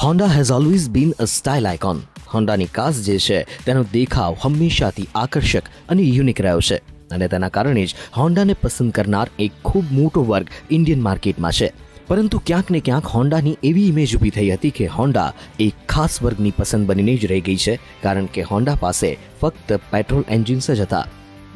Honda has always been a style icon. હોન્ડાની cars જે છે તેનો દેખાવ હંમેશાથી આકર્ષક અને યુનિક રહ્યો છે અને તેના કારણે જ હોન્ડાને પસંદ કરનાર એક ખૂબ મોટો વર્ગ ઇન્ડિયન માર્કેટમાં છે. પરંતુ ક્યાંક ને ક્યાંક હોન્ડાની એવી ઇમેજ ઊભી થઈ હતી કે હોન્ડા એક ખાસ વર્ગની પસંદ બનીને જ રહી ગઈ છે, કારણ કે હોન્ડા પાસે ફક્ત પેટ્રોલ એન્જિન્સ જ હતા.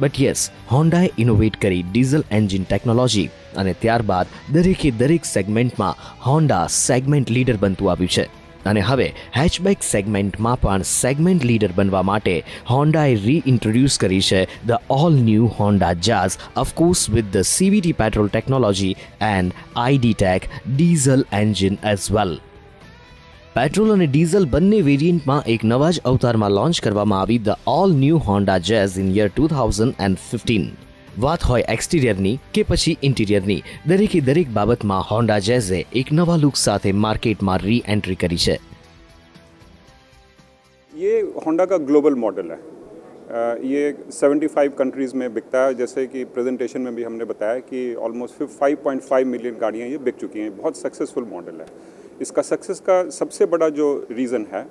બટ યસ, હોન્ડાએ ઇનોવેટ કરી ડીઝલ એન્જિન ટેકનોલોજી અને ત્યારબાદ દરેક સેગમેન્ટમાં હોન્ડા સેગમેન્ટ લીડર બનતું આવ્યું છે. અને હવે હેચબેક સેગમેન્ટમાં પણ સેગમેન્ટ લીડર બનવા માટે હોન્ડાએ રીઇન્ટ્રોડ્યુસ કરી છે the all new Honda jazz, of course with the CVT petrol technology and ID.Tech diesel engine as well. Petrol અને ડીઝલ બંને વેરિયન્ટમાં એક નવા જ અવતારમાં લોન્ચ કરવામાં આવી the all new Honda jazz in year 2015. વાત હોય એક્સટીરિયરની કે પછી ઇન્ટિરિયરની, દરેક બાબતમાં હોન્ડા જેઝે એક નવા લુક સાથે માર્કેટમાં રી एंट्री करी है. ये होंडा का ग्लोबल मॉडल है. ये 75 कंट्रीज़ में बिकता है. जैसे कि प्रेजेंटेशन में भी हमने बताया कि ऑलमोस्ट 5.5 मिलियन गाड़ियाँ ये बिक चुकी हैं. बहुत सक्सेसफुल मॉडल है. इसका सक्सेस का सबसे बड़ा जो रीज़न है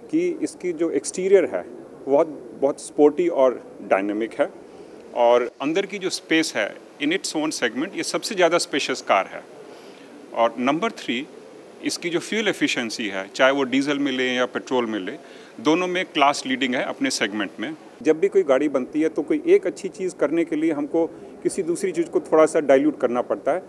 कि इसकी जो एक्सटीरियर है बहुत स्पोर्टी और डायनेमिक है, और अंदर की जो स्पेस है इन इट्स ओन सेगमेंट ये सबसे ज़्यादा स्पेशियस कार है. और नंबर 3, इसकी जो फ्यूल एफिशिएंसी है, चाहे वो डीजल मिले या पेट्रोल मिले, दोनों में क्लास लीडिंग है अपने सेगमेंट में. जब भी कोई गाड़ी बनती है तो कोई एक अच्छी चीज़ करने के लिए हमको किसी दूसरी चीज़ को थोड़ा सा डाइल्यूट करना पड़ता है.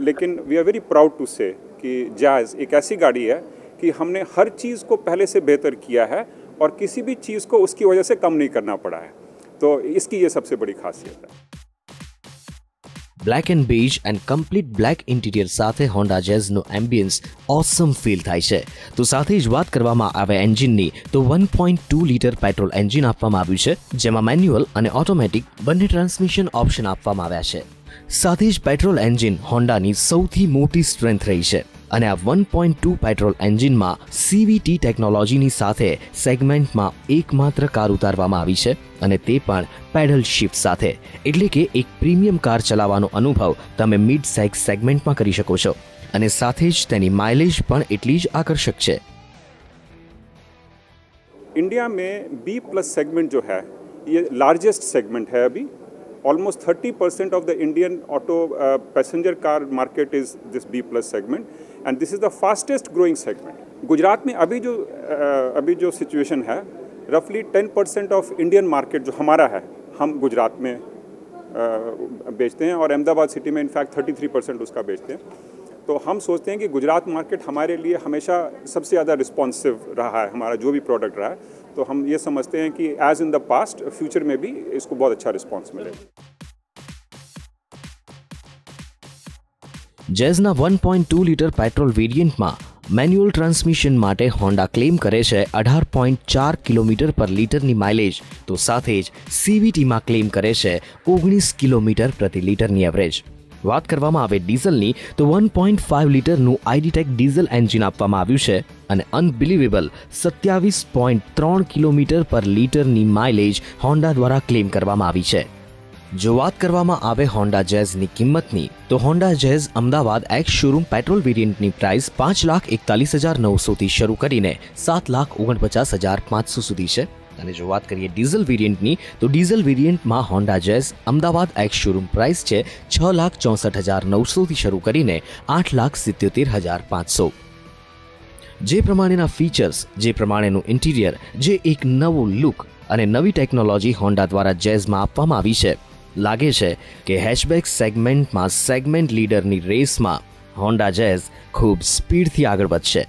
लेकिन we are very proud to say कि जाज़ एक ऐसी गाड़ी है कि हमने हर चीज़ को पहले से बेहतर किया है और किसी भी चीज़ को उसकी वजह से कम नहीं करना पड़ा है. तो इसकी ये सबसे बड़ी खासियत है. બ્લેક એન્ડ બેજ એન્ડ કમ્પ્લીટ બ્લેક ઇન્ટિરિયર સાથે હોન્ડા જેઝનો એમ્બિયન્સ ઓસમ ફીલ થાય છે. તો સાથે જ વાત કરવામાં આવે એન્જિનની, તો 1.2 લીટર પેટ્રોલ એન્જિન આપવામાં આવ્યું છે, જેમાં મેન્યુઅલ અને ઓટોમેટિક બંને ટ્રાન્સમિશન ઓપ્શન આપવામાં આવ્યા છે. સાથે જ પેટ્રોલ એન્જિન હોન્ડાની સૌથી મોટી સ્ટ્રેન્થ રહી છે અને આ 1.2 પેટ્રોલ એન્જિનમાં CVT ટેકનોલોજીની સાથે સેગમેન્ટમાં એકમાત્ર કાર ઉતારવામાં આવી છે, અને તે પણ પેડલ શિફ્ટ સાથે. એટલે કે એક પ્રીમિયમ કાર ચલાવવાનો અનુભવ તમે મિડ સાઇઝ સેગમેન્ટમાં કરી શકો છો, અને સાથે જ તેની માઇલેજ પણ એટલી જ આકર્ષક છે. इंडिया में B+ सेगमेंट जो है ये लार्जेस्ट सेगमेंट है. अभी almost 30% of the Indian auto passenger car market is this B+ segment, and this is the fastest growing segment. Gujarat में अभी जो सिचुएशन है, रफली 10% ऑफ इंडियन मार्केट जो हमारा है, हम गुजरात में बेचते हैं, और अहमदाबाद सिटी में इनफैक्ट 33% उसका बेचते हैं. तो हम सोचते हैं कि गुजरात मार्केट हमारे लिए हमेशा सबसे ज़्यादा रिस्पॉन्सिव रहा है, हमारा जो भी प्रोडक्ट रहा है. तो हम ये समझते हैं कि as in the past future में भी इसको बहुत अच्छा रिस्पॉन्स मिलेगा. જેઝના 1.2 લીટર પેટ્રોલ વેરિયન્ટમાં મેન્યુઅલ ટ્રાન્સમિશન માટે હોન્ડા ક્લેમ કરે છે 18.4 કિલોમીટર પર લીટરની માઇલેજ, તો સાથે જ CVTમાં ક્લેમ કરે છે 19 કિલોમીટર પ્રતિ લીટરની એવરેજ. વાત કરવામાં આવે ડીઝલની, તો 1.5 લીટરનું ID.Tech ડીઝલ એન્જિન આપવામાં આવ્યું છે અને અનબિલીવેબલ 27.3 કિલોમીટર પર લીટરની માઇલેજ હોન્ડા દ્વારા ક્લેમ કરવામાં આવી છે. જો વાત કરવામાં આવે હોન્ડા જેઝની કિંમતની, તો Honda Jazz Ahmedabad ex showroom petrol વેરિયન્ટની પ્રાઇસ 5,41,900થી શરૂ કરીને 7,49,500 સુધી છે. અને જો વાત કરીએ ડીઝલ વેરિયન્ટની, તો ડીઝલ વેરિયન્ટમાં Honda Jazz Ahmedabad ex showroom price છે 6,64,900થી શરૂ કરીને 8,77,500. જે પ્રમાણેના ફીચર્સ, જે પ્રમાણેનું ઇન્ટિરિયર, જે એક નવું લુક અને નવી ટેકનોલોજી હોન્ડા દ્વારા જેઝમાં આપવામાં આવી છે, લાગે છે કે હેચબેક સેગમેન્ટમાં સેગમેન્ટ લીડરની રેસમાં હોન્ડા જેઝ ખૂબ સ્પીડથી આગળ વધશે.